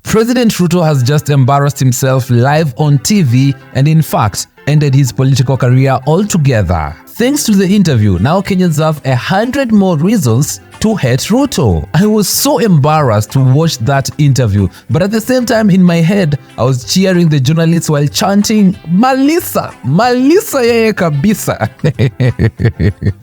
President Ruto has just embarrassed himself live on TV and in fact ended his political career altogether. Thanks to the interview, now Kenyans have 100 more reasons to hate Ruto. I was so embarrassed to watch that interview, but at the same time in my head, I was cheering the journalists while chanting, Malisa, Malisa yeye kabisa.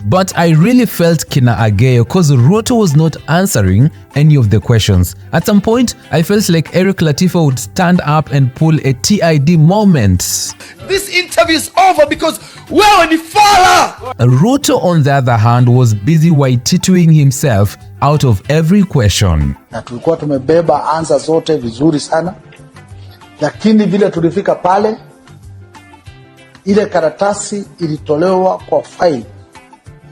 But I really felt kina Ageyo because Ruto was not answering any of the questions. At some point, I felt like Eric Latifa would stand up and pull a TID moment. This interview is over because wewe ni fala. Ruto, on the other hand, was busy waitituing himself out of every question. Na tulikuwa tumebeba answer zote vizuri sana, lakini vile tulifika pale, ile karatasi ilitolewa kwa file.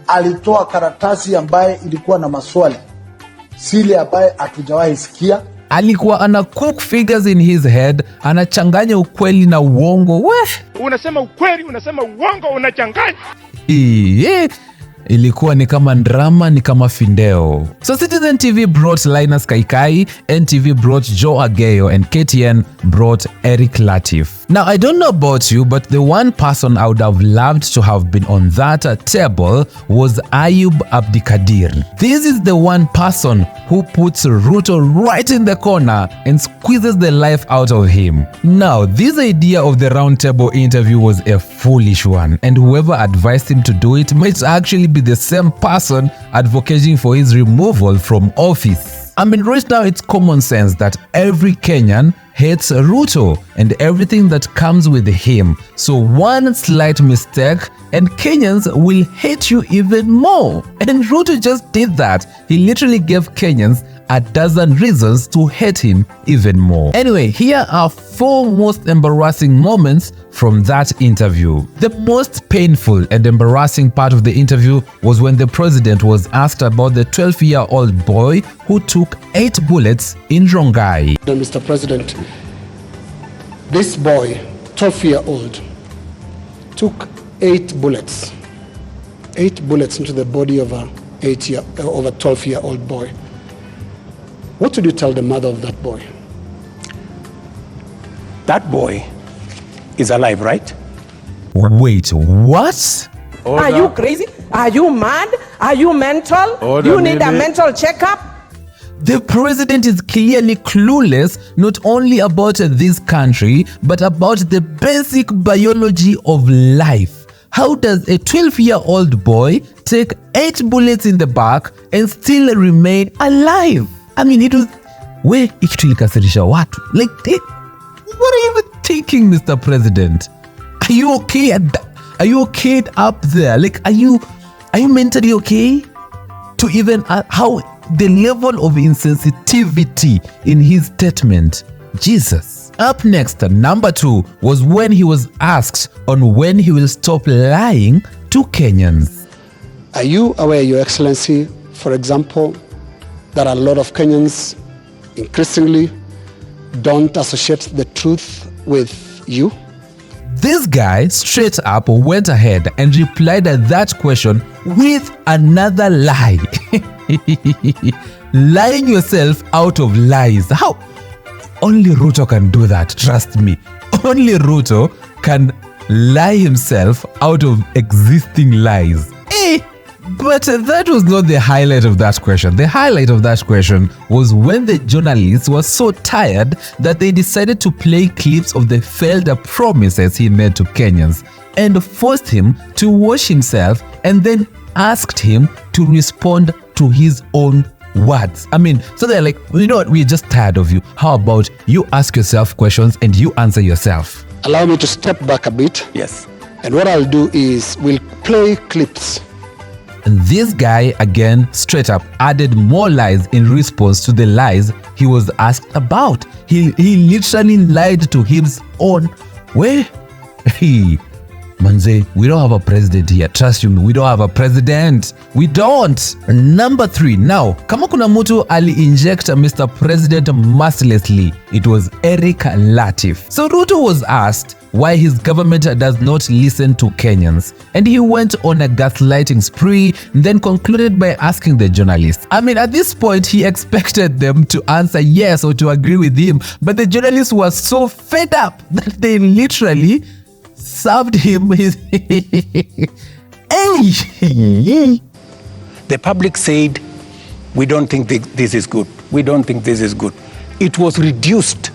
Alitoa karatasi ambaye ilikuwa na maswali, sile ambaye hatujawahi sikia. Alikuwa ana cook figures in his head, anachanganya ukweli na uongo. Unasema ukweli, unasema uongo, unachanganya. Ilikuwa ni kama drama, ni kama findeo. So Citizen TV brought Linus Kaikai, NTV brought Joe Ageyo, and KTN brought Eric Latif. Now, I don't know about you, but the one person I would have loved to have been on that table was Ayub Abdikadir. This is the one person who puts Ruto right in the corner and squeezes the life out of him. Now, this idea of the roundtable interview was a foolish one, and whoever advised him to do it might actually be the same person advocating for his removal from office. I mean, right now it's common sense that every Kenyan hates Ruto and everything that comes with him. So one slight mistake and Kenyans will hate you even more. And Ruto just did that. He literally gave Kenyans a dozen reasons to hate him even more. Anyway, here are 4 most embarrassing moments from that interview. The most painful and embarrassing part of the interview was when the president was asked about the 12-year-old boy who took 8 bullets in Rongai. Mr. President, this boy, 12-year-old, took 8 bullets. 8 bullets into the body of a 12-year-old boy. What would you tell the mother of that boy? That boy is alive, right? Wait, what? Order. Are you crazy? Are you mad? Are you mental? Order, you need a mental checkup? The president is clearly clueless not only about this country, but about the basic biology of life. How does a 12-year-old boy take 8 bullets in the back and still remain alive? I mean, it was... Where ikilikasirisha watu? Like, what are you even thinking, Mr. President? Are you okay are you okay up there? Like, are you mentally okay? To even how the level of insensitivity in his statement. Jesus. Up next, number 2 was when he was asked on when he will stop lying to Kenyans. Are you aware, Your Excellency, for example, that a lot of Kenyans increasingly don't associate the truth with you? This guy straight up went ahead and replied at that question with another lie. Lying yourself out of lies. How? Only Ruto can do that, trust me. Only Ruto can lie himself out of existing lies. But that was not the highlight of that question. The highlight of that question was when the journalists were so tired that they decided to play clips of the failed promises he made to Kenyans and forced him to wash himself and then asked him to respond to his own words. I mean, so they're like, you know what, we're just tired of you. How about you ask yourself questions and you answer yourself? Allow me to step back a bit. Yes. And what I'll do is we'll play clips. And this guy, again, straight up added more lies in response to the lies he was asked about. He literally lied to his own way. Manze, we don't have a president here. Trust me, we don't have a president. We don't. Number 3. Now, kama kuna mtu ali-inject Mr. President mercilessly, it was Eric Latif. So Ruto was asked why his government does not listen to Kenyans, and he went on a gaslighting spree, then concluded by asking the journalists. I mean, at this point, he expected them to answer yes or to agree with him, but the journalists were so fed up that they literally served him his The public said, we don't think this is good. We don't think this is good. It was reduced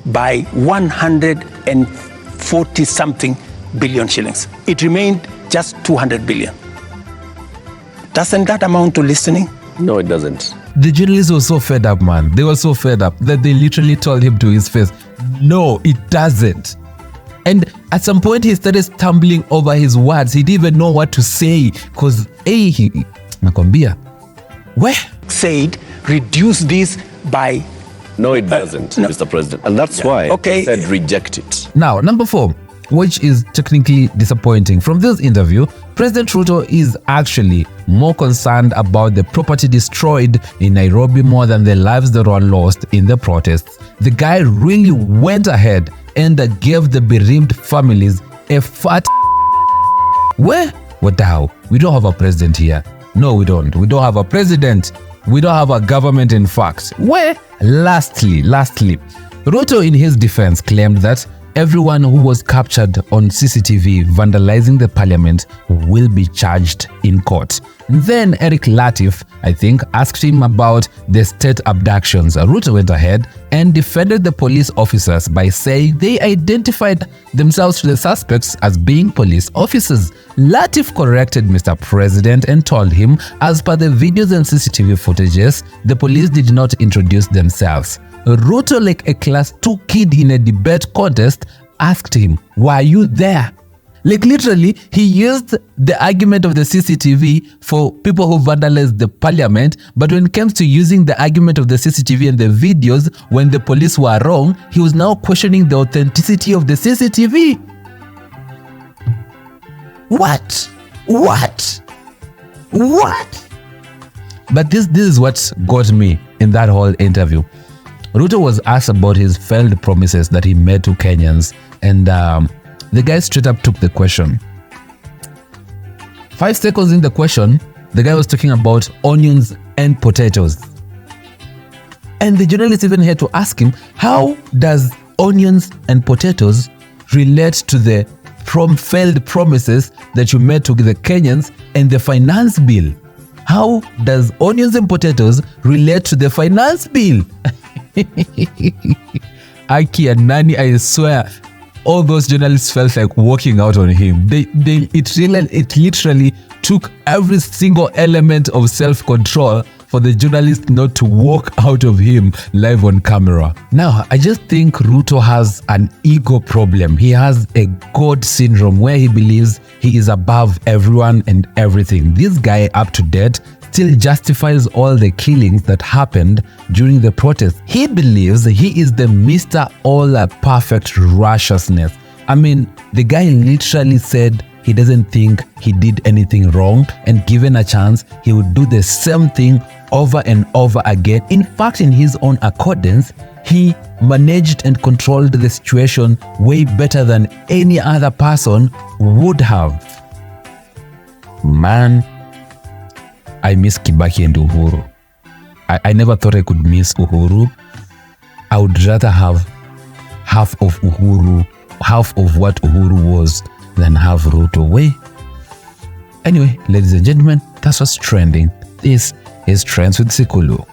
by 140 something billion shillings. It remained just 200 billion. Doesn't that amount to listening? No, it doesn't. The journalists were so fed up, man. They were so fed up that they literally told him to his face, no, it doesn't. And at some point, he started stumbling over his words. He didn't even know what to say because, nakwambia, where? Said, reduce this by... No, it doesn't, no. Mr. President. And that's why I said reject it. Now, number 4, which is technically disappointing. From this interview, President Ruto is actually more concerned about the property destroyed in Nairobi more than the lives that were lost in the protests. The guy really went ahead and gave the bereaved families a fat where? What the hell? We don't have a president here. No, we don't. We don't have a president. We don't have a government, in fact. Where? Lastly, Ruto in his defense claimed that everyone who was captured on CCTV vandalizing the parliament will be charged in court. Then Eric Latif, I think, asked him about the state abductions. Ruto went ahead and defended the police officers by saying they identified themselves to the suspects as being police officers. Latif corrected Mr. President and told him, as per the videos and CCTV footages, the police did not introduce themselves. Ruto, like a class 2 kid in a debate contest, asked him, why are you there? Like literally, he used the argument of the CCTV for people who vandalized the parliament, but when it comes to using the argument of the CCTV and the videos when the police were wrong, he was now questioning the authenticity of the CCTV. What? But this is what got me in that whole interview. Ruto was asked about his failed promises that he made to Kenyans, and the guy straight up took the question. 5 seconds in the question, the guy was talking about onions and potatoes. And the journalist even had to ask him, how does onions and potatoes relate to the failed promises that you made to the Kenyans and the finance bill? How does onions and potatoes relate to the finance bill? Aki and Nani, I swear, all those journalists felt like walking out on him. It literally took every single element of self-control for the journalist not to walk out of him live on camera. Now, I just think Ruto has an ego problem. He has a God syndrome where he believes he is above everyone and everything. This guy, up to date, still justifies all the killings that happened during the protests. He believes he is the Mr. All Perfect Righteousness. I mean, the guy literally said he doesn't think he did anything wrong, and given a chance, he would do the same thing over and over again. In fact, in his own accordance, he managed and controlled the situation way better than any other person would have. Man, I miss Kibaki and Uhuru. I never thought I could miss Uhuru. I would rather have half of Uhuru, half of what Uhuru was, than have Ruto way. Anyway, ladies and gentlemen, that's what's trending. This is Trends with SIKULU.